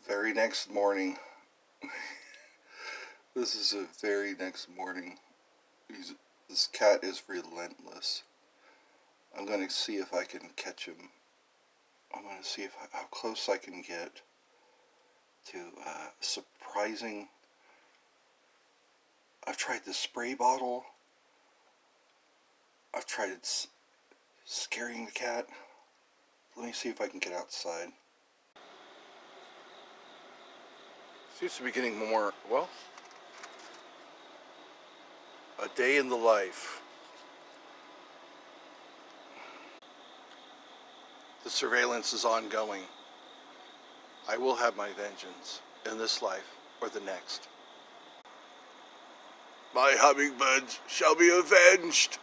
Very next morning. This is the very next morning. This cat is relentless. I'm going to see if I can catch him. I'm going to see how close I can get to surprising. I've tried the spray bottle. I've tried scaring the cat. Let me see if I can get outside. Seems to be getting more, well, a day in the life. The surveillance is ongoing. I will have my vengeance in this life or the next. My hummingbirds shall be avenged.